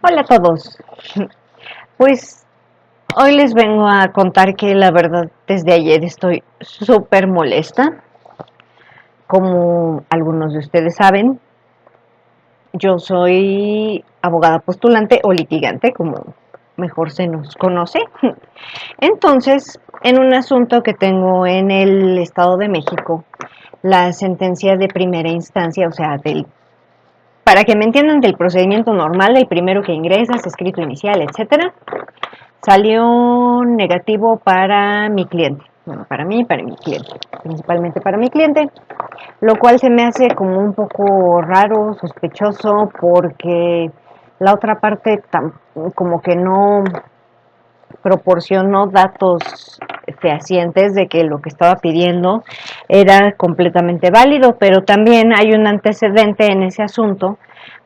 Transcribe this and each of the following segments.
Hola a todos. Pues hoy les vengo a contar que la verdad desde ayer estoy súper molesta. Como algunos de ustedes saben, yo soy abogada postulante o litigante, como mejor se nos conoce. Entonces, en un asunto que tengo en el Estado de México, la sentencia de primera instancia, o sea, para que me entiendan, del procedimiento normal, el primero que ingresas, escrito inicial, etcétera, salió negativo para mi cliente. Bueno, para mí y para mi cliente, principalmente para mi cliente, lo cual se me hace como un poco raro, sospechoso, porque la otra parte como que no proporcionó datos fehacientes de que lo que estaba pidiendo era completamente válido, pero también hay un antecedente en ese asunto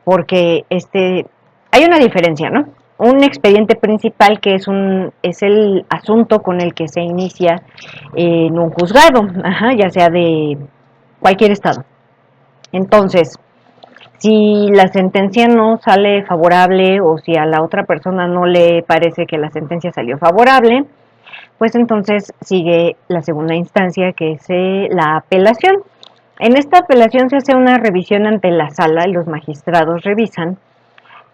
porque hay una diferencia, ¿no? Un expediente principal que es el asunto con el que se inicia en un juzgado, ya sea de cualquier estado. Entonces, si la sentencia no sale favorable o si a la otra persona no le parece que la sentencia salió favorable, pues entonces sigue la segunda instancia, que es la apelación. En esta apelación se hace una revisión ante la sala y los magistrados revisan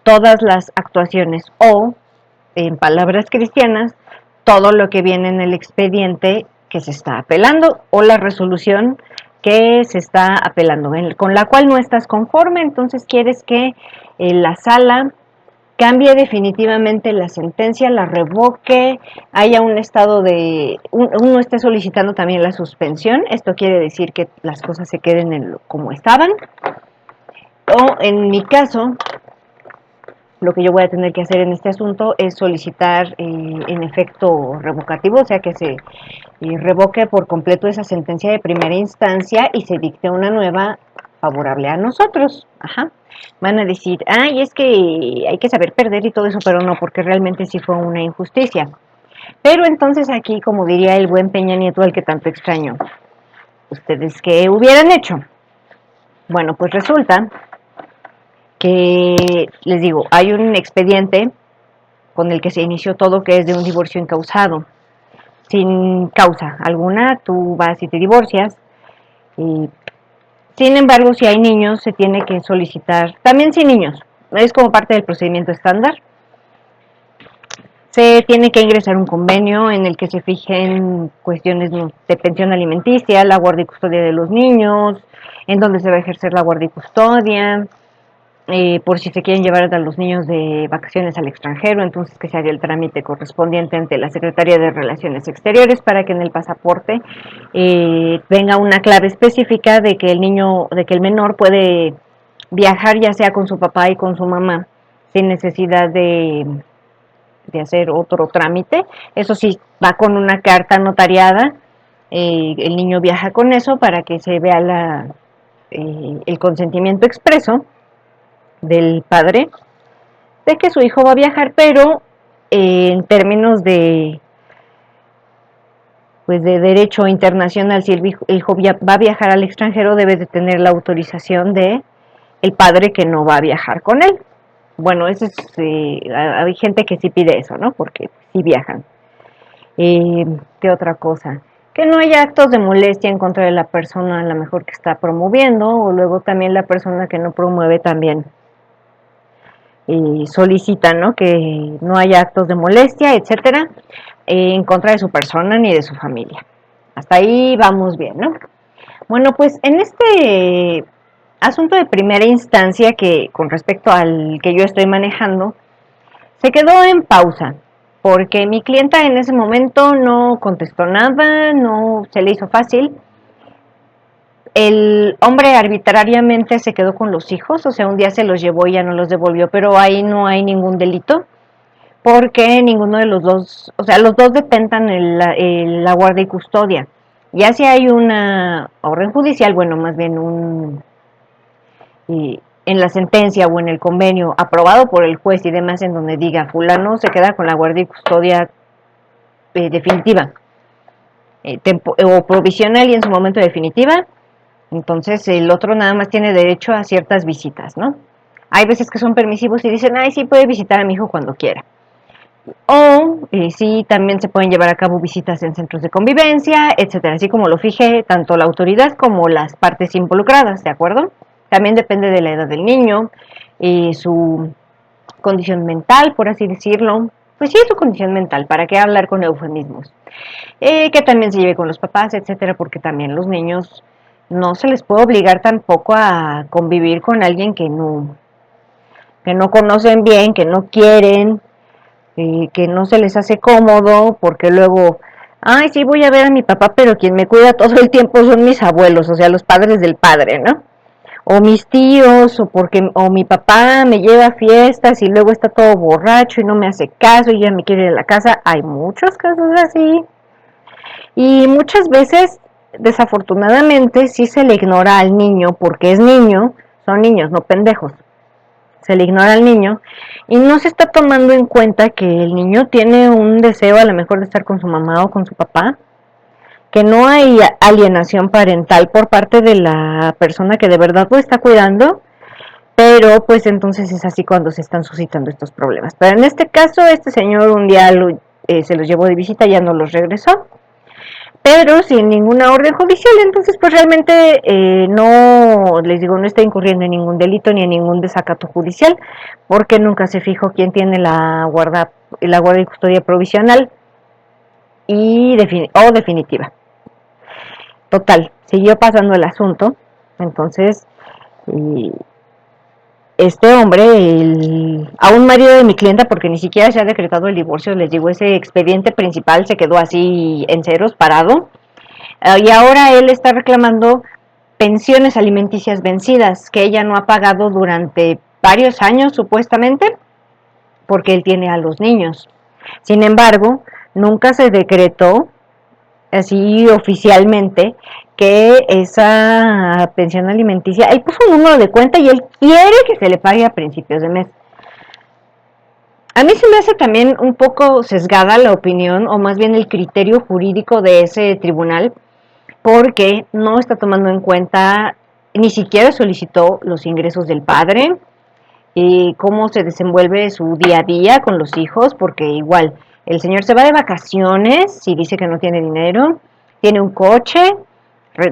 todas las actuaciones o, en palabras cristianas, todo lo que viene en el expediente que se está apelando o la resolución que se está apelando, con la cual no estás conforme, entonces quieres que la sala cambie definitivamente la sentencia, la revoque, haya un estado uno esté solicitando también la suspensión, esto quiere decir que las cosas se queden como estaban, o en mi caso, lo que yo voy a tener que hacer en este asunto es solicitar en efecto revocativo, o sea que se revoque por completo esa sentencia de primera instancia y se dicte una nueva favorable a nosotros. Ajá. Van a decir, ay, es que hay que saber perder y todo eso, pero no, porque realmente sí fue una injusticia. Pero entonces aquí, como diría el buen Peña Nieto, al que tanto extraño, ¿ustedes qué hubieran hecho? Bueno, pues resulta que, les digo, hay un expediente con el que se inició todo, que es de un divorcio incausado. Sin causa alguna, tú vas y te divorcias. Y, sin embargo, si hay niños, se tiene que solicitar, también sin niños, es como parte del procedimiento estándar. Se tiene que ingresar un convenio en el que se fijen cuestiones de pensión alimenticia, la guardia y custodia de los niños, en donde se va a ejercer la guardia y custodia, por si se quieren llevar a los niños de vacaciones al extranjero, entonces que se haga el trámite correspondiente ante la Secretaría de Relaciones Exteriores para que en el pasaporte venga una clave específica de que el menor puede viajar ya sea con su papá y con su mamá sin necesidad de hacer otro trámite. Eso sí, va con una carta notariada, el niño viaja con eso para que se vea el consentimiento expreso del padre de que su hijo va a viajar, pero en términos de derecho internacional, si el hijo va a viajar al extranjero, debe de tener la autorización de el padre que no va a viajar con él. Bueno, hay gente que sí pide eso, ¿no? Porque sí viajan. ¿Qué otra cosa? Que no haya actos de molestia en contra de la persona a la mejor que está promoviendo, o luego también la persona que no promueve también solicitan, ¿no? Que no haya actos de molestia, etcétera, en contra de su persona ni de su familia. Hasta ahí vamos bien, ¿no? Bueno, pues en este asunto de primera instancia, que con respecto al que yo estoy manejando, se quedó en pausa, porque mi clienta en ese momento no contestó nada, no se le hizo fácil. El hombre arbitrariamente se quedó con los hijos, o sea, un día se los llevó y ya no los devolvió, pero ahí no hay ningún delito, porque ninguno de los dos, o sea, los dos dependan la guardia y custodia. Ya si hay una orden judicial, bueno, más bien en la sentencia o en el convenio aprobado por el juez y demás, en donde diga fulano se queda con la guardia y custodia definitiva, o provisional y en su momento definitiva, entonces el otro nada más tiene derecho a ciertas visitas, ¿no? Hay veces que son permisivos y dicen, ay, sí, puede visitar a mi hijo cuando quiera. O sí, también se pueden llevar a cabo visitas en centros de convivencia, etcétera. Así como lo fije tanto la autoridad como las partes involucradas, ¿de acuerdo? También depende de la edad del niño, su condición mental, por así decirlo. Pues sí, es su condición mental, ¿para qué hablar con eufemismos? Que también se lleve con los papás, etcétera, porque también los niños no se les puede obligar tampoco a convivir con alguien que no conocen bien, que no quieren, que no se les hace cómodo, porque luego, ay, sí, voy a ver a mi papá, pero quien me cuida todo el tiempo son mis abuelos, o sea, los padres del padre, ¿no? O mis tíos, o mi papá me lleva a fiestas y luego está todo borracho y no me hace caso y ya me quiere ir a la casa. Hay muchos casos así. Y muchas veces, desafortunadamente, sí se le ignora al niño porque es niño, son niños, no pendejos. Se le ignora al niño y no se está tomando en cuenta que el niño tiene un deseo a lo mejor de estar con su mamá o con su papá, que no hay alienación parental por parte de la persona que de verdad lo está cuidando, pero pues entonces es así cuando se están suscitando estos problemas. Pero en este caso, este señor un día se los llevó de visita, ya no los regresó, pero sin ninguna orden judicial, entonces pues realmente no, les digo, no está incurriendo en ningún delito ni en ningún desacato judicial, porque nunca se fijó quién tiene la guardia y custodia provisional o definitiva. Total, siguió pasando el asunto, entonces este hombre, a un marido de mi clienta, porque ni siquiera se ha decretado el divorcio, les digo, ese expediente principal se quedó así en ceros, parado, y ahora él está reclamando pensiones alimenticias vencidas que ella no ha pagado durante varios años supuestamente porque él tiene a los niños. Sin embargo, nunca se decretó así oficialmente que esa pensión alimenticia, él puso un número de cuenta y él quiere que se le pague a principios de mes. A mí se me hace también un poco sesgada la opinión, o más bien el criterio jurídico de ese tribunal, porque no está tomando en cuenta, ni siquiera solicitó los ingresos del padre, y cómo se desenvuelve su día a día con los hijos, porque igual el señor se va de vacaciones y dice que no tiene dinero, tiene un coche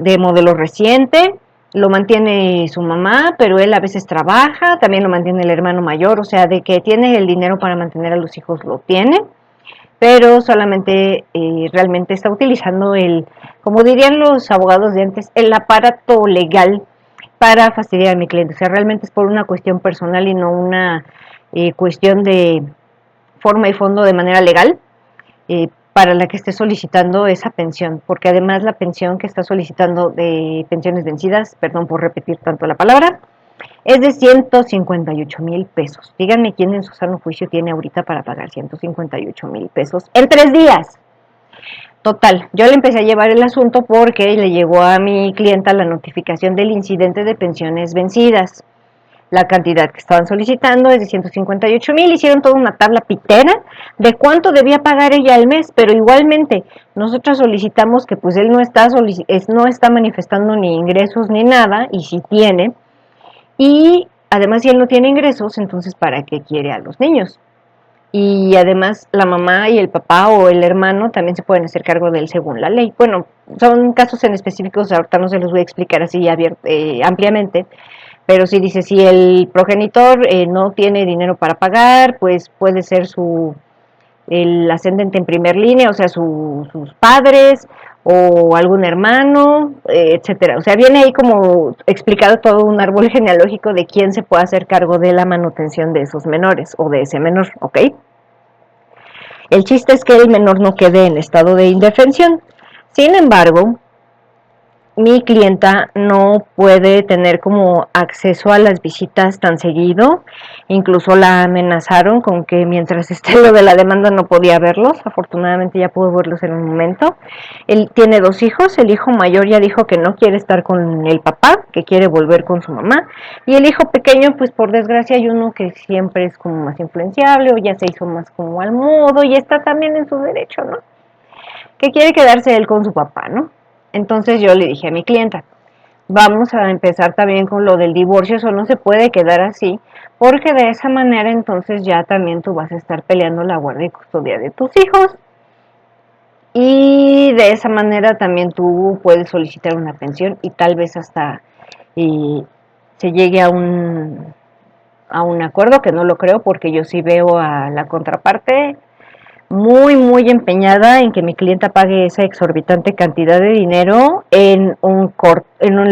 de modelo reciente, lo mantiene su mamá, pero él a veces trabaja, también lo mantiene el hermano mayor, o sea, de que tiene el dinero para mantener a los hijos lo tiene, pero solamente realmente está utilizando como dirían los abogados de antes, el aparato legal para fastidiar a mi cliente. O sea, realmente es por una cuestión personal y no una cuestión de forma y fondo de manera legal para la que esté solicitando esa pensión, porque además la pensión que está solicitando de pensiones vencidas, perdón por repetir tanto la palabra, es de 158,000 pesos. Díganme quién en su sano juicio tiene ahorita para pagar 158,000 pesos en 3 días. Total, yo le empecé a llevar el asunto porque le llegó a mi clienta la notificación del incidente de pensiones vencidas. La cantidad que estaban solicitando es de 158,000, hicieron toda una tabla pitera de cuánto debía pagar ella al mes, pero igualmente nosotros solicitamos que pues él no está manifestando ni ingresos ni nada, y si tiene, y además si él no tiene ingresos, entonces ¿para qué quiere a los niños? Y además la mamá y el papá o el hermano también se pueden hacer cargo de él según la ley. Bueno, son casos en específicos, ahorita no se los voy a explicar así ampliamente, pero sí dice, si el progenitor no tiene dinero para pagar, pues puede ser el ascendente en primer línea, o sea, sus padres o algún hermano, etcétera. O sea, viene ahí como explicado todo un árbol genealógico de quién se puede hacer cargo de la manutención de esos menores o de ese menor, ¿ok? El chiste es que el menor no quede en estado de indefensión. Sin embargo, mi clienta no puede tener como acceso a las visitas tan seguido, incluso la amenazaron con que mientras esté lo de la demanda no podía verlos, afortunadamente ya pudo verlos en un momento. Él tiene 2 hijos, el hijo mayor ya dijo que no quiere estar con el papá, que quiere volver con su mamá, y el hijo pequeño pues por desgracia hay uno que siempre es como más influenciable o ya se hizo más como al modo y está también en su derecho, ¿no? Que quiere quedarse él con su papá, ¿no? Entonces yo le dije a mi clienta, vamos a empezar también con lo del divorcio. Eso no se puede quedar así, porque de esa manera entonces ya también tú vas a estar peleando la guardia y custodia de tus hijos, y de esa manera también tú puedes solicitar una pensión y tal vez hasta se llegue a un acuerdo, que no lo creo, porque yo sí veo a la contraparte muy empeñada en que mi clienta pague esa exorbitante cantidad de dinero en un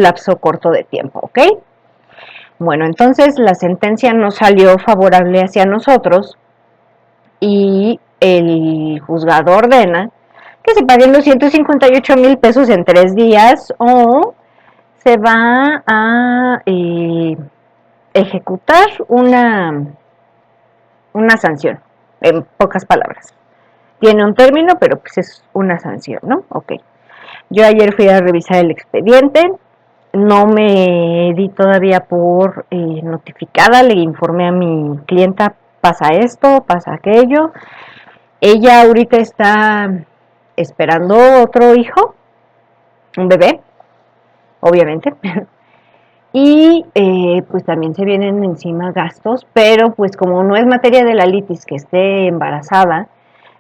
lapso corto de tiempo, ¿ok? Bueno, entonces la sentencia no salió favorable hacia nosotros y el juzgado ordena que se paguen los 158,000 pesos en 3 días, o se va a ejecutar una sanción, en pocas palabras. Tiene un término, pero pues es una sanción, ¿no? Ok. Yo ayer fui a revisar el expediente, no me di todavía por notificada, le informé a mi clienta, pasa esto, pasa aquello. Ella ahorita está esperando otro hijo, un bebé, obviamente, y pues también se vienen encima gastos, pero pues como no es materia de la litis que esté embarazada,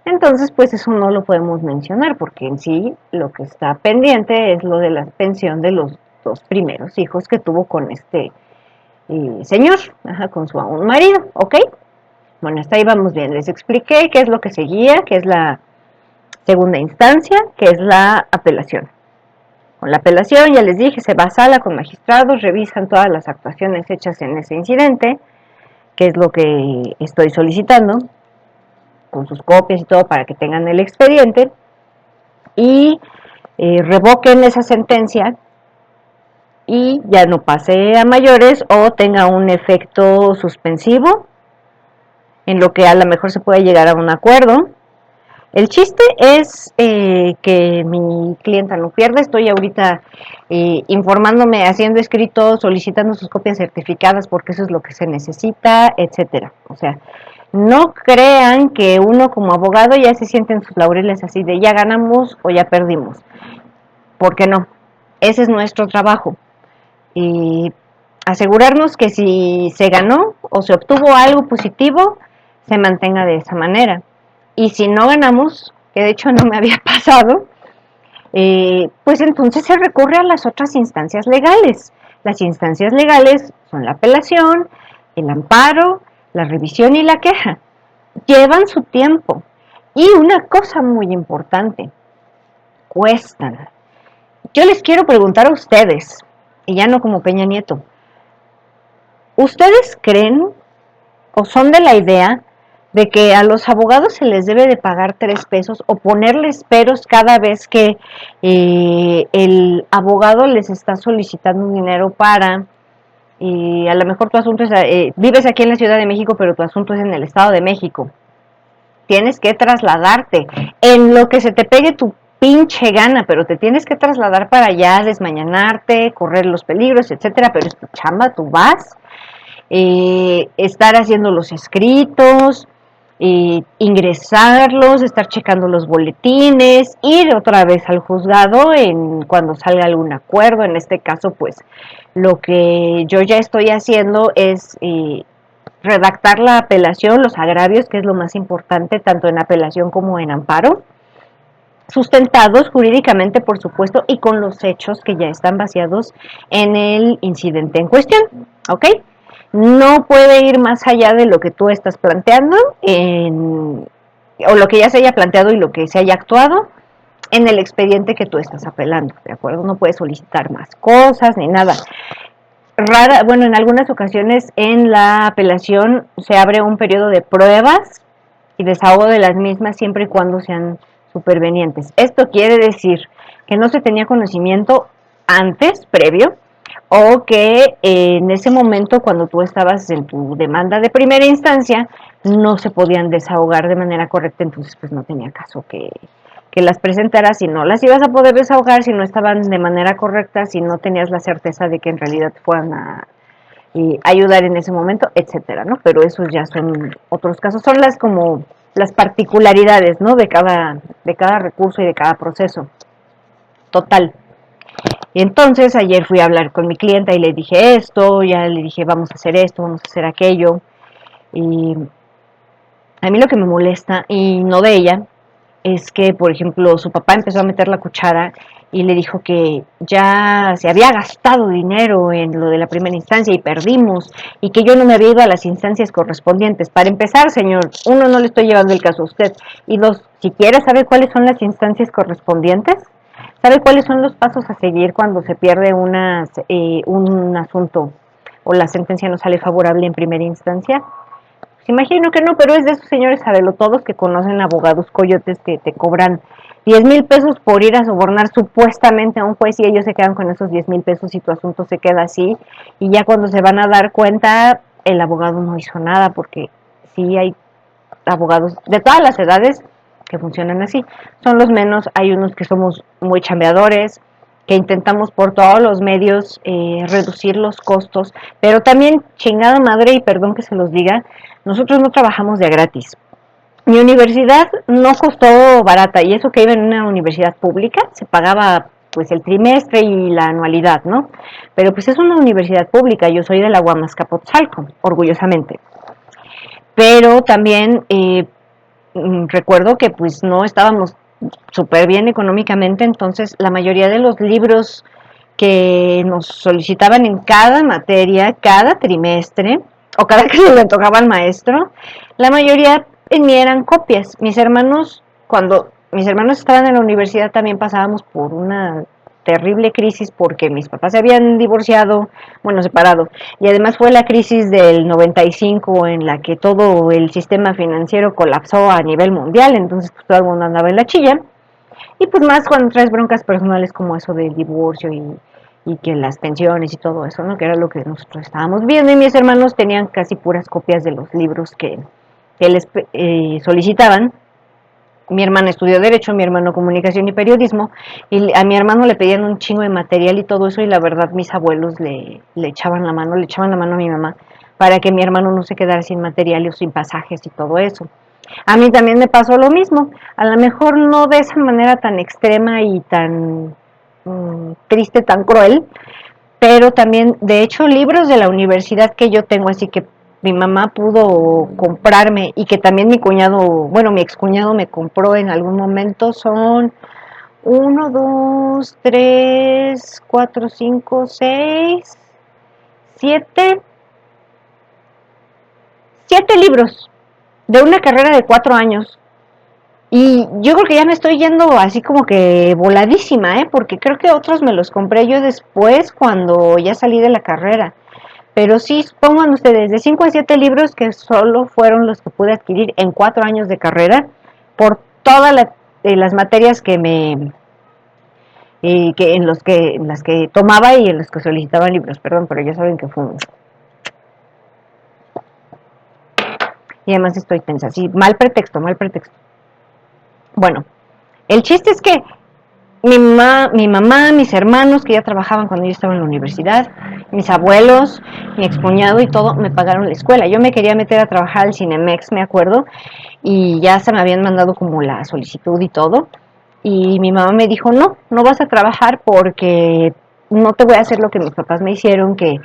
entonces pues eso no lo podemos mencionar, porque en sí lo que está pendiente es lo de la pensión de los 2 primeros hijos que tuvo con este señor, ajá, con su aún marido, ¿ok? Bueno, hasta ahí vamos bien. Les expliqué qué es lo que seguía, qué es la segunda instancia, que es la apelación. Con la apelación, ya les dije, se va a sala con magistrados, revisan todas las actuaciones hechas en ese incidente, que es lo que estoy solicitando, con sus copias y todo para que tengan el expediente, y revoquen esa sentencia y ya no pase a mayores o tenga un efecto suspensivo, en lo que a lo mejor se puede llegar a un acuerdo. El chiste es que mi clienta no pierda. Estoy ahorita informándome, haciendo escritos, solicitando sus copias certificadas porque eso es lo que se necesita, etcétera. O sea, no crean que uno como abogado ya se siente en sus laureles así de ya ganamos o ya perdimos, porque no. Ese es nuestro trabajo. Y asegurarnos que si se ganó o se obtuvo algo positivo, se mantenga de esa manera. Y si no ganamos, que de hecho no me había pasado, pues entonces se recurre a las otras instancias legales. Las instancias legales son la apelación, el amparo, la revisión y la queja. Llevan su tiempo. Y una cosa muy importante, cuestan. Yo les quiero preguntar a ustedes, y ya no como Peña Nieto, ¿ustedes creen o son de la idea de que a los abogados se les debe de pagar 3 pesos o ponerles peros cada vez que el abogado les está solicitando un dinero para, a lo mejor tu asunto es, vives aquí en la Ciudad de México, pero tu asunto es en el Estado de México? Tienes que trasladarte en lo que se te pegue tu pinche gana, pero te tienes que trasladar para allá, desmañanarte, correr los peligros, etcétera, pero es tu chamba, tú vas, estar haciendo los escritos, ingresarlos, estar checando los boletines, ir otra vez al juzgado cuando salga algún acuerdo. En este caso, pues lo que yo ya estoy haciendo es redactar la apelación, los agravios, que es lo más importante, tanto en apelación como en amparo, sustentados jurídicamente, por supuesto, y con los hechos que ya están baseados en el incidente en cuestión, ¿ok? No puede ir más allá de lo que tú estás planteando, o lo que ya se haya planteado y lo que se haya actuado en el expediente que tú estás apelando, ¿de acuerdo? No puedes solicitar más cosas ni nada. Bueno, en algunas ocasiones en la apelación se abre un periodo de pruebas y desahogo de las mismas siempre y cuando sean supervenientes. Esto quiere decir que no se tenía conocimiento antes, previo, o que en ese momento cuando tú estabas en tu demanda de primera instancia no se podían desahogar de manera correcta, entonces pues no tenía caso que las presentaras, si no las ibas a poder desahogar, si no estaban de manera correcta, si no tenías la certeza de que en realidad te puedan ayudar en ese momento, etcétera, ¿no? Pero esos ya son otros casos, son las particularidades, ¿no? De cada recurso y de cada proceso. Total. Y entonces ayer fui a hablar con mi clienta y le dije esto, ya le dije vamos a hacer esto, vamos a hacer aquello. Y a mí lo que me molesta, y no de ella, es que, por ejemplo, su papá empezó a meter la cuchara y le dijo que ya se había gastado dinero en lo de la primera instancia y perdimos, y que yo no me había ido a las instancias correspondientes. Para empezar, señor, uno, no le estoy llevando el caso a usted, y dos, si quiere saber cuáles son las instancias correspondientes, sabe cuáles son los pasos a seguir cuando se pierde un asunto o la sentencia no sale favorable en primera instancia. Imagino que no, pero es de esos señores sabelotodos que conocen abogados coyotes que te cobran 10,000 pesos por ir a sobornar supuestamente a un juez y ellos se quedan con esos 10,000 pesos y tu asunto se queda así. Y ya cuando se van a dar cuenta, el abogado no hizo nada, porque sí hay abogados de todas las edades que funcionan así. Son los menos, hay unos que somos muy chambeadores, que intentamos por todos los medios reducir los costos, pero también, chingada madre, y perdón que se los diga, nosotros no trabajamos de gratis. Mi universidad no costó barata, y eso que iba en una universidad pública, se pagaba pues el trimestre y la anualidad, ¿no? Pero pues es una universidad pública, yo soy de la Huamascapotzalco, orgullosamente. Pero también recuerdo que pues no estábamos súper bien económicamente, entonces la mayoría de los libros que nos solicitaban en cada materia, cada trimestre, o cada que le tocaba al maestro, la mayoría en mí eran copias. Mis hermanos, cuando mis hermanos estaban en la universidad, también pasábamos por una terrible crisis porque mis papás se habían divorciado, bueno, separado, y además fue la crisis del 95 en la que todo el sistema financiero colapsó a nivel mundial, entonces pues todo el mundo andaba en la chilla, y pues más cuando traes broncas personales como eso del divorcio y que las pensiones y todo eso, ¿no? Que era lo que nosotros estábamos viendo, y mis hermanos tenían casi puras copias de los libros que les solicitaban. Mi hermana estudió Derecho, mi hermano Comunicación y Periodismo, y a mi hermano le pedían un chingo de material y todo eso, y la verdad mis abuelos le echaban la mano, a mi mamá, para que mi hermano no se quedara sin material o sin pasajes y todo eso. A mí también me pasó lo mismo, a lo mejor no de esa manera tan extrema y tan triste, tan cruel, pero también, de hecho, libros de la universidad que yo tengo, así que mi mamá pudo comprarme y que también mi cuñado, bueno, mi excuñado me compró en algún momento, son uno, 2, 3, 4, 5, 6, 7, 7 libros de una carrera de 4 años. Y yo creo que ya me estoy yendo así como que voladísima, ¿eh? Porque creo que otros me los compré yo después cuando ya salí de la carrera. Pero sí, pongan ustedes de 5 a 7 libros que solo fueron los que pude adquirir en 4 años de carrera por todas las materias que en las que tomaba y en las que solicitaban libros, perdón, pero ya saben que fue y además estoy tensa, sí, mal pretexto, mal pretexto. Bueno, el chiste es que mi mamá, mis hermanos que ya trabajaban cuando yo estaba en la universidad, mis abuelos, mi excuñado y todo, me pagaron la escuela. Yo me quería meter a trabajar al Cinemex, me acuerdo, y ya se me habían mandado como la solicitud y todo. Y mi mamá me dijo, no, no vas a trabajar porque no te voy a hacer lo que mis papás me hicieron, que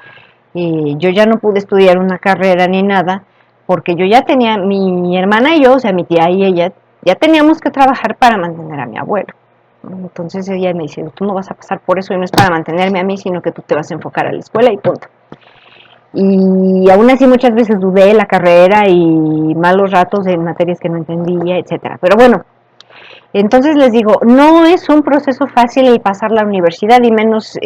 yo ya no pude estudiar una carrera ni nada, porque yo ya tenía, mi hermana y yo, o sea, mi tía y ella, ya teníamos que trabajar para mantener a mi abuelo. Entonces ella me dice, tú no vas a pasar por eso y no es para mantenerme a mí, sino que tú te vas a enfocar a la escuela y punto. Y aún así muchas veces dudé de la carrera y malos ratos en materias que no entendía, etcétera. Pero bueno, entonces les digo, no es un proceso fácil el pasar la universidad y menos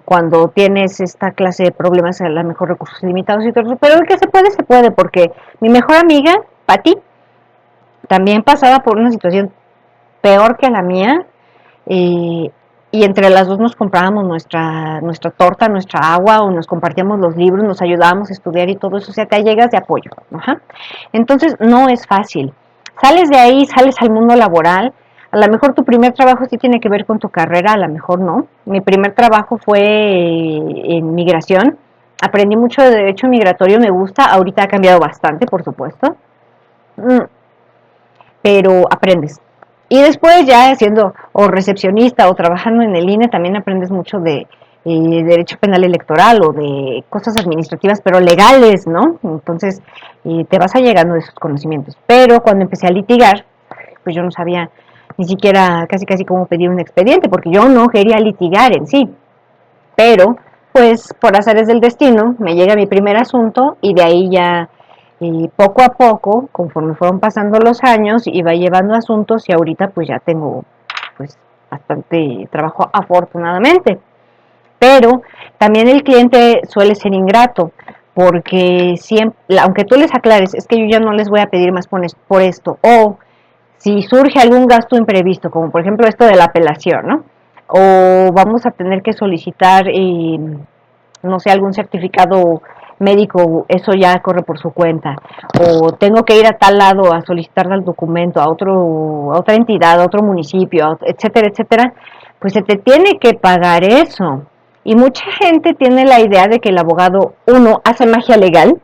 cuando tienes esta clase de problemas, a lo mejor recursos limitados y todo, pero el que se puede, porque mi mejor amiga, Patti, también pasaba por una situación peor que la mía, eh, y entre las dos nos comprábamos nuestra torta, nuestra agua, o nos compartíamos los libros, nos ayudábamos a estudiar y todo eso, o sea, te llegas de apoyo. Ajá. Entonces, no es fácil. Sales de ahí, sales al mundo laboral, a lo mejor tu primer trabajo sí tiene que ver con tu carrera, a lo mejor no. Mi primer trabajo fue en migración, aprendí mucho de derecho migratorio, me gusta, ahorita ha cambiado bastante, por supuesto, pero aprendes. Y después ya siendo o recepcionista o trabajando en el INE también aprendes mucho de derecho penal electoral o de cosas administrativas, pero legales, ¿no? Entonces te vas a llegando de esos conocimientos. Pero cuando empecé a litigar, pues yo no sabía ni siquiera casi cómo pedir un expediente, porque yo no quería litigar en sí. Pero, pues por azares del destino, me llega mi primer asunto y de ahí ya poco a poco, conforme fueron pasando los años, iba llevando asuntos y ahorita pues ya tengo pues bastante trabajo afortunadamente. Pero también el cliente suele ser ingrato porque siempre, aunque tú les aclares, es que yo ya no les voy a pedir más por esto, o si surge algún gasto imprevisto, como por ejemplo esto de la apelación, ¿no? O vamos a tener que solicitar, no sé, algún certificado médico, eso ya corre por su cuenta, o tengo que ir a tal lado a solicitar tal documento, a otra entidad, a otro municipio, etcétera, etcétera, pues se te tiene que pagar eso. Y mucha gente tiene la idea de que el abogado, uno, hace magia legal,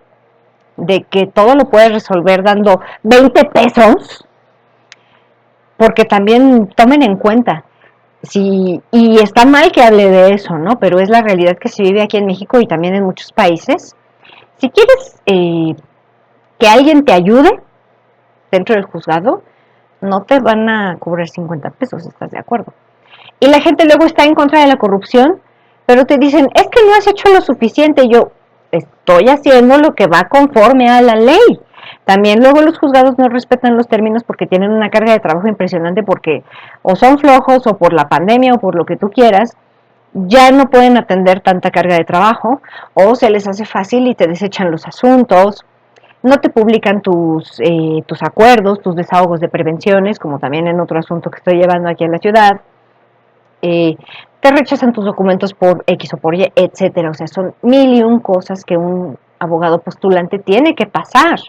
de que todo lo puede resolver dando 20 pesos, porque también tomen en cuenta, sí, y está mal que hable de eso, ¿no? Pero es la realidad que se vive aquí en México y también en muchos países. Si quieres que alguien te ayude dentro del juzgado, no te van a cobrar 50 pesos, ¿estás de acuerdo? Y la gente luego está en contra de la corrupción, pero te dicen, es que no has hecho lo suficiente. Yo estoy haciendo lo que va conforme a la ley. También luego los juzgados no respetan los términos porque tienen una carga de trabajo impresionante porque o son flojos o por la pandemia o por lo que tú quieras, ya no pueden atender tanta carga de trabajo o se les hace fácil y te desechan los asuntos, no te publican tus acuerdos, tus desahogos de prevenciones, como también en otro asunto que estoy llevando aquí en la ciudad, eh, te rechazan tus documentos por X o por Y, etcétera. O sea, son mil y un cosas que un abogado postulante tiene que pasar.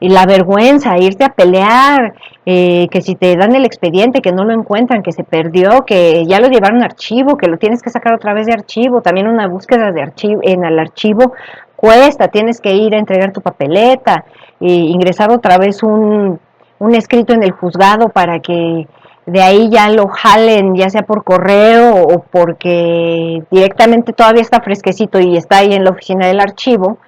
Y la vergüenza, irte a pelear, que si te dan el expediente, que no lo encuentran, que se perdió, que ya lo llevaron a archivo, que lo tienes que sacar otra vez de archivo, también una búsqueda de archivo, en el archivo cuesta, tienes que ir a entregar tu papeleta, ingresar otra vez un escrito en el juzgado para que de ahí ya lo jalen, ya sea por correo o porque directamente todavía está fresquecito y está ahí en la oficina del archivo,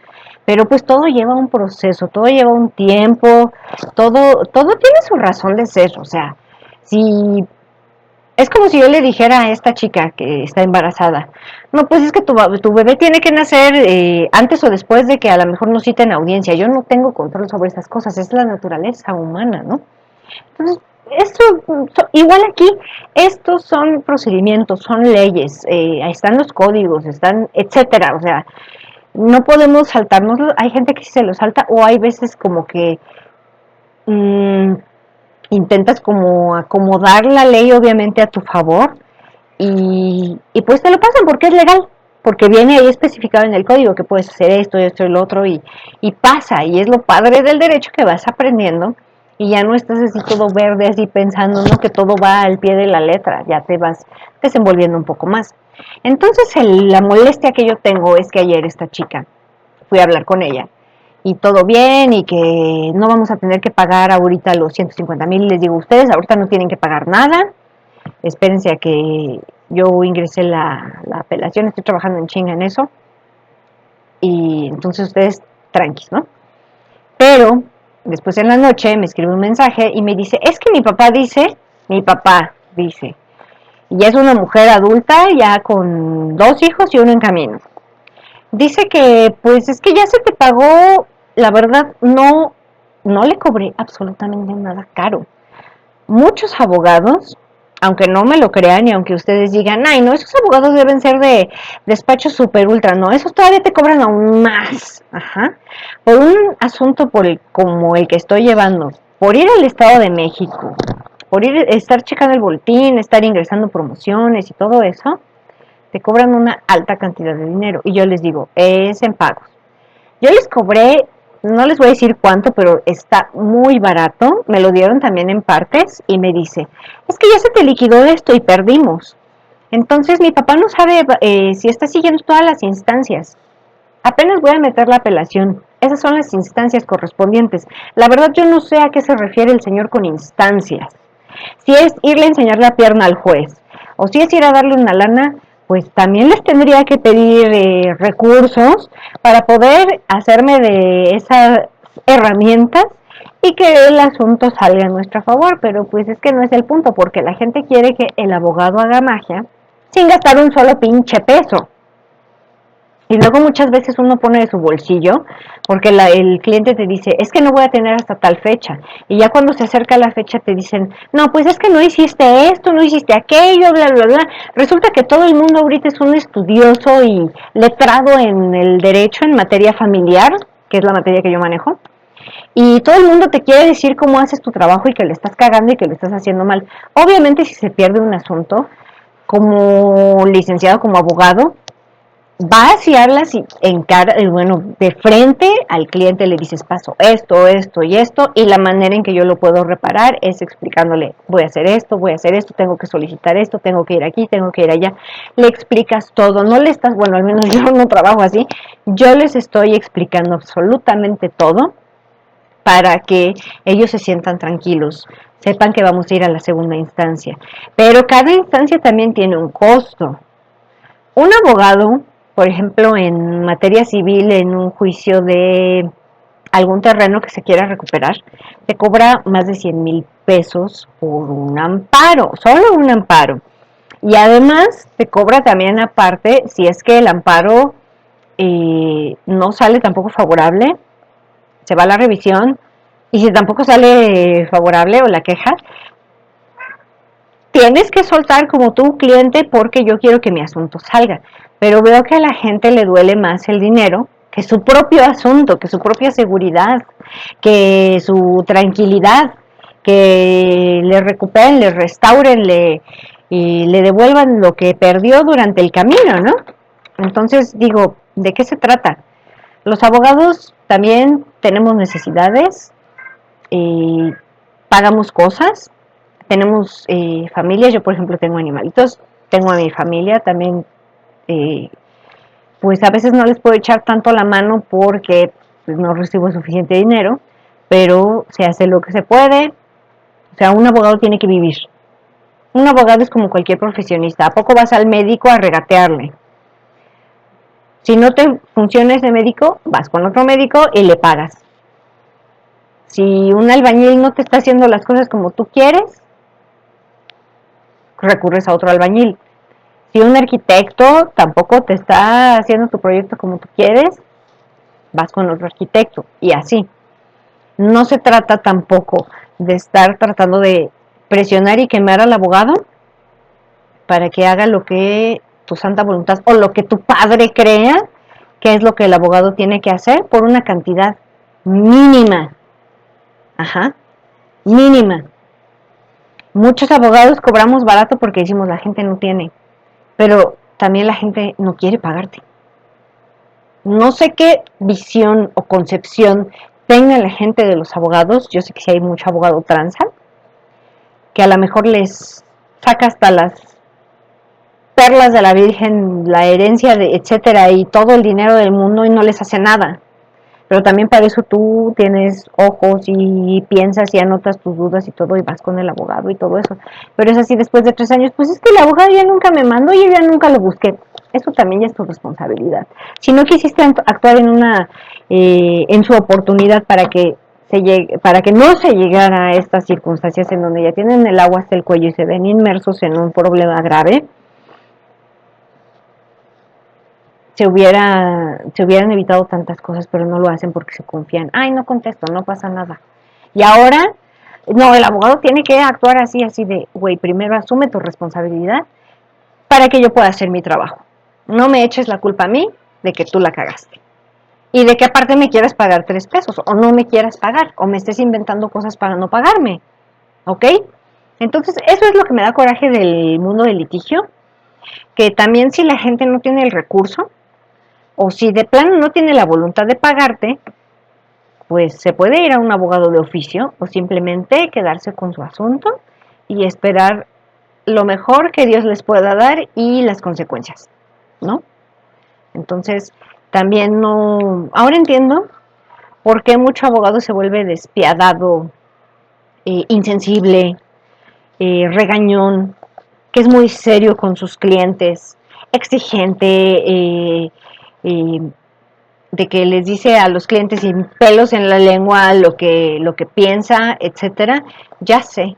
pero pues todo lleva un proceso, todo lleva un tiempo, todo tiene su razón de ser, o sea, si es como si yo le dijera a esta chica que está embarazada, no, pues es que tu bebé tiene que nacer antes o después de que a lo mejor nos citen audiencia, yo no tengo control sobre esas cosas, es la naturaleza humana, ¿no? Entonces, igual aquí, estos son procedimientos, son leyes, están los códigos, están, etcétera, o sea, no podemos saltárnoslo, hay gente que sí se lo salta o hay veces como que mmm, intentas como acomodar la ley obviamente a tu favor y pues te lo pasan porque es legal, porque viene ahí especificado en el código que puedes hacer esto y lo otro y pasa, y es lo padre del derecho que vas aprendiendo y ya no estás así todo verde así pensando, ¿no? Que todo va al pie de la letra, ya te vas desenvolviendo un poco más. Entonces la molestia que yo tengo es que ayer esta chica, fui a hablar con ella y todo bien y que no vamos a tener que pagar ahorita los 150,000, les digo, ustedes ahorita no tienen que pagar nada, espérense a que yo ingresé la apelación, estoy trabajando en chinga en eso, y entonces ustedes tranquis, ¿no? Pero después en la noche me escribe un mensaje y me dice, es que mi papá dice, y ya es una mujer adulta, ya con 2 hijos y uno en camino. Dice que, pues es que ya se te pagó, la verdad, no le cobré absolutamente nada caro. Muchos abogados, aunque no me lo crean y aunque ustedes digan, ay, no, esos abogados deben ser de despacho super ultra, no, esos todavía te cobran aún más, ajá, por un asunto como el que estoy llevando, por ir al Estado de México, por estar checando el boletín, estar ingresando promociones y todo eso, te cobran una alta cantidad de dinero. Y yo les digo, es en pagos. Yo les cobré, no les voy a decir cuánto, pero está muy barato. Me lo dieron también en partes y me dice, es que ya se te liquidó esto y perdimos. Entonces mi papá no sabe si está siguiendo todas las instancias. Apenas voy a meter la apelación. Esas son las instancias correspondientes. La verdad yo no sé a qué se refiere el señor con instancias. Si es irle a enseñar la pierna al juez, o si es ir a darle una lana, pues también les tendría que pedir recursos para poder hacerme de esas herramientas y que el asunto salga a nuestro favor, pero pues es que no es el punto, porque la gente quiere que el abogado haga magia sin gastar un solo pinche peso. Y luego muchas veces uno pone de su bolsillo, porque el cliente te dice, es que no voy a tener hasta tal fecha. Y ya cuando se acerca la fecha te dicen, no, pues es que no hiciste esto, no hiciste aquello, bla, bla, bla. Resulta que todo el mundo ahorita es un estudioso y letrado en el derecho en materia familiar, que es la materia que yo manejo. Y todo el mundo te quiere decir cómo haces tu trabajo y que le estás cagando y que lo estás haciendo mal. Obviamente si se pierde un asunto, como licenciado, como abogado, vas y hablas y bueno, de frente al cliente le dices, paso esto, esto y esto, y la manera en que yo lo puedo reparar es explicándole, voy a hacer esto, tengo que solicitar esto, tengo que ir aquí, tengo que ir allá. Le explicas todo, no le estás, bueno, al menos yo no trabajo así, yo les estoy explicando absolutamente todo para que ellos se sientan tranquilos, sepan que vamos a ir a la segunda instancia. Pero cada instancia también tiene un costo. Un abogado, por ejemplo, en materia civil, en un juicio de algún terreno que se quiera recuperar, te cobra más de 100,000 pesos por un amparo, solo un amparo. Y además te cobra también aparte, si es que el amparo no sale tampoco favorable, se va a la revisión, y si tampoco sale favorable o la queja, tienes que soltar como tu cliente porque yo quiero que mi asunto salga. Pero veo que a la gente le duele más el dinero que su propio asunto, que su propia seguridad, que su tranquilidad, que le recuperen, le restauren, y le devuelvan lo que perdió durante el camino, ¿no? Entonces digo, ¿de qué se trata? Los abogados también tenemos necesidades, y pagamos cosas, tenemos familias, yo por ejemplo tengo animalitos, tengo a mi familia también, eh, pues a veces no les puedo echar tanto la mano porque pues, no recibo suficiente dinero, pero se hace lo que se puede. O sea, un abogado tiene que vivir. Un abogado es como cualquier profesionista. ¿A poco vas al médico a regatearle? Si no te funciona ese médico, vas con otro médico y le pagas. Si un albañil no te está haciendo las cosas como tú quieres, recurres a otro albañil. Si un arquitecto tampoco te está haciendo tu proyecto como tú quieres, vas con otro arquitecto y así. No se trata tampoco de estar tratando de presionar y quemar al abogado para que haga lo que tu santa voluntad o lo que tu padre crea que es lo que el abogado tiene que hacer por una cantidad mínima. Ajá, mínima. Muchos abogados cobramos barato porque decimos la gente no tiene, pero también la gente no quiere pagarte. No sé qué visión o concepción tenga la gente de los abogados. Yo sé que si hay mucho abogado tranza, que a lo mejor les saca hasta las perlas de la Virgen, la herencia de etcétera y todo el dinero del mundo y no les hace nada. Pero también para eso tú tienes ojos y piensas y anotas tus dudas y todo y vas con el abogado y todo eso. Pero es así después de 3 años, pues es que el abogado ya nunca me mandó y yo ya nunca lo busqué. Eso también ya es tu responsabilidad. Si no quisiste actuar en su oportunidad para que no se llegara a estas circunstancias en donde ya tienen el agua hasta el cuello y se ven inmersos en un problema grave, se hubieran evitado tantas cosas, pero no lo hacen porque se confían. Ay, no contesto, no pasa nada. Y ahora, no, el abogado tiene que actuar así, así de, güey, primero asume tu responsabilidad para que yo pueda hacer mi trabajo. No me eches la culpa a mí de que tú la cagaste. Y de que aparte me quieras pagar 3 pesos, o no me quieras pagar, o me estés inventando cosas para no pagarme. ¿Ok? Entonces, eso es lo que me da coraje del mundo del litigio, que también si la gente no tiene el recurso, o si de plano no tiene la voluntad de pagarte, pues se puede ir a un abogado de oficio o simplemente quedarse con su asunto y esperar lo mejor que Dios les pueda dar y las consecuencias, ¿no? Entonces, también no... Ahora entiendo por qué mucho abogado se vuelve despiadado, insensible, regañón, que es muy serio con sus clientes, exigente, de que les dice a los clientes sin pelos en la lengua lo que piensa, etcétera. Ya sé,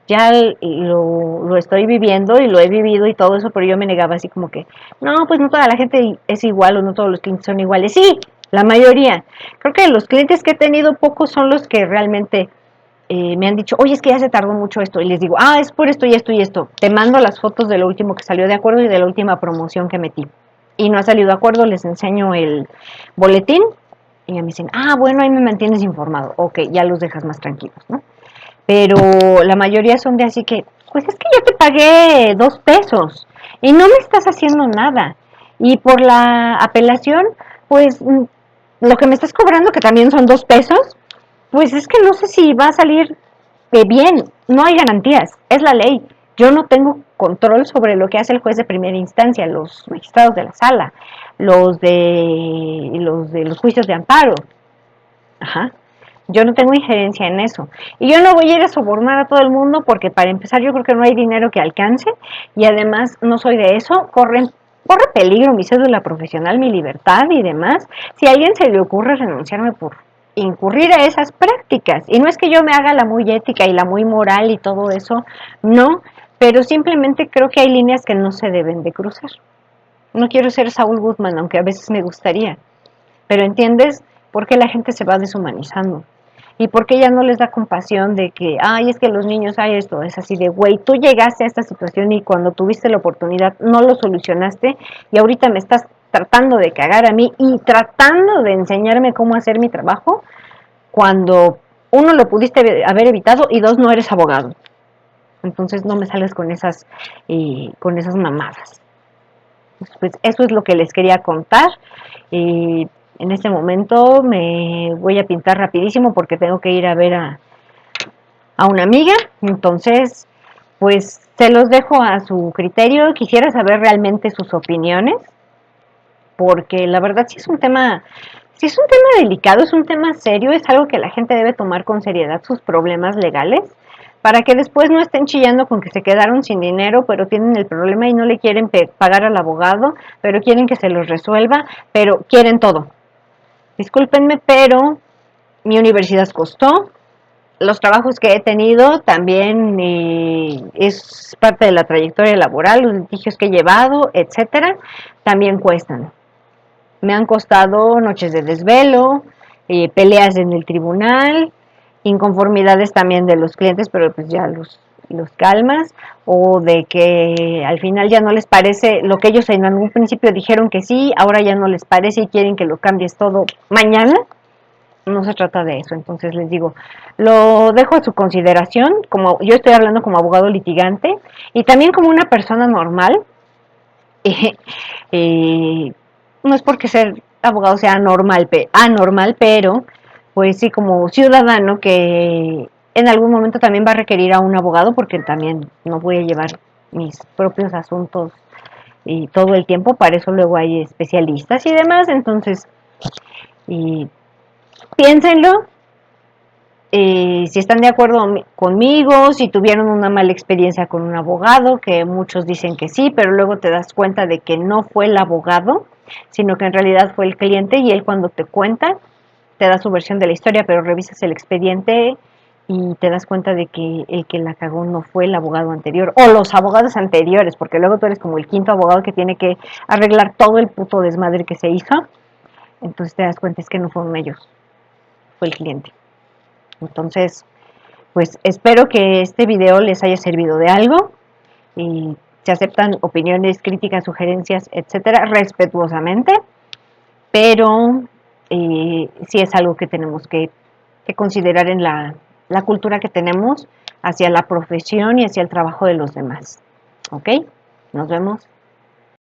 ya lo estoy viviendo y lo he vivido y todo eso, pero yo me negaba así como que, no, pues no toda la gente es igual o no todos los clientes son iguales. Sí, la mayoría. Creo que los clientes que he tenido pocos son los que realmente me han dicho, oye, es que ya se tardó mucho esto. Y les digo, es por esto y esto y esto. Te mando las fotos de lo último que salió de acuerdo y de la última promoción que metí. Y no ha salido de acuerdo, les enseño el boletín y ya me dicen, bueno, ahí me mantienes informado. Ok, ya los dejas más tranquilos, ¿no? Pero la mayoría son de así que, pues es que yo te pagué 2 pesos y no me estás haciendo nada. Y por la apelación, pues lo que me estás cobrando, que también son 2 pesos, pues es que no sé si va a salir bien. No hay garantías, es la ley. Yo no tengo control sobre lo que hace el juez de primera instancia, los magistrados de la sala, los juicios de amparo. Ajá. Yo no tengo injerencia en eso. Y yo no voy a ir a sobornar a todo el mundo porque para empezar yo creo que no hay dinero que alcance y además no soy de eso. Corre peligro mi cédula profesional, mi libertad y demás. Si a alguien se le ocurre renunciarme por incurrir a esas prácticas. Y no es que yo me haga la muy ética y la muy moral y todo eso, no, pero simplemente creo que hay líneas que no se deben de cruzar. No quiero ser Saúl Guzmán, aunque a veces me gustaría. Pero entiendes por qué la gente se va deshumanizando. Y por qué ya no les da compasión de que, es que los niños, esto, es así de, güey, tú llegaste a esta situación y cuando tuviste la oportunidad no lo solucionaste y ahorita me estás tratando de cagar a mí y tratando de enseñarme cómo hacer mi trabajo cuando uno lo pudiste haber evitado y dos no eres abogado. Entonces no me salgas con esas mamadas. Pues eso es lo que les quería contar. En este momento me voy a pintar rapidísimo porque tengo que ir a ver a una amiga. Entonces, pues se los dejo a su criterio. Quisiera saber realmente sus opiniones porque la verdad sí es un tema delicado, es un tema serio, es algo que la gente debe tomar con seriedad sus problemas legales para que después no estén chillando con que se quedaron sin dinero, pero tienen el problema y no le quieren pagar al abogado, pero quieren que se los resuelva, pero quieren todo. Discúlpenme, pero mi universidad costó, los trabajos que he tenido también es parte de la trayectoria laboral, los litigios que he llevado, etcétera, también cuestan. Me han costado noches de desvelo, peleas en el tribunal, inconformidades también de los clientes, pero pues ya los calmas, o de que al final ya no les parece lo que ellos en algún principio dijeron que sí, ahora ya no les parece y quieren que lo cambies todo mañana. No se trata de eso, entonces les digo, lo dejo a su consideración, como yo estoy hablando como abogado litigante y también como una persona normal. eh, no es porque ser abogado sea anormal, pero pues sí como ciudadano que en algún momento también va a requerir a un abogado porque también no voy a llevar mis propios asuntos y todo el tiempo, para eso luego hay especialistas y demás, entonces y piénsenlo, si están de acuerdo conmigo, si tuvieron una mala experiencia con un abogado, que muchos dicen que sí, pero luego te das cuenta de que no fue el abogado, sino que en realidad fue el cliente y él cuando te cuenta, te da su versión de la historia, pero revisas el expediente y te das cuenta de que el que la cagó no fue el abogado anterior o los abogados anteriores, porque luego tú eres como el quinto abogado que tiene que arreglar todo el puto desmadre que se hizo, entonces te das cuenta es que no fueron ellos, fue el cliente. Entonces, pues espero que este video les haya servido de algo y se aceptan opiniones, críticas, sugerencias, etcétera, respetuosamente, pero sí es algo que tenemos que considerar en la cultura que tenemos hacia la profesión y hacia el trabajo de los demás. ¿Ok? Nos vemos.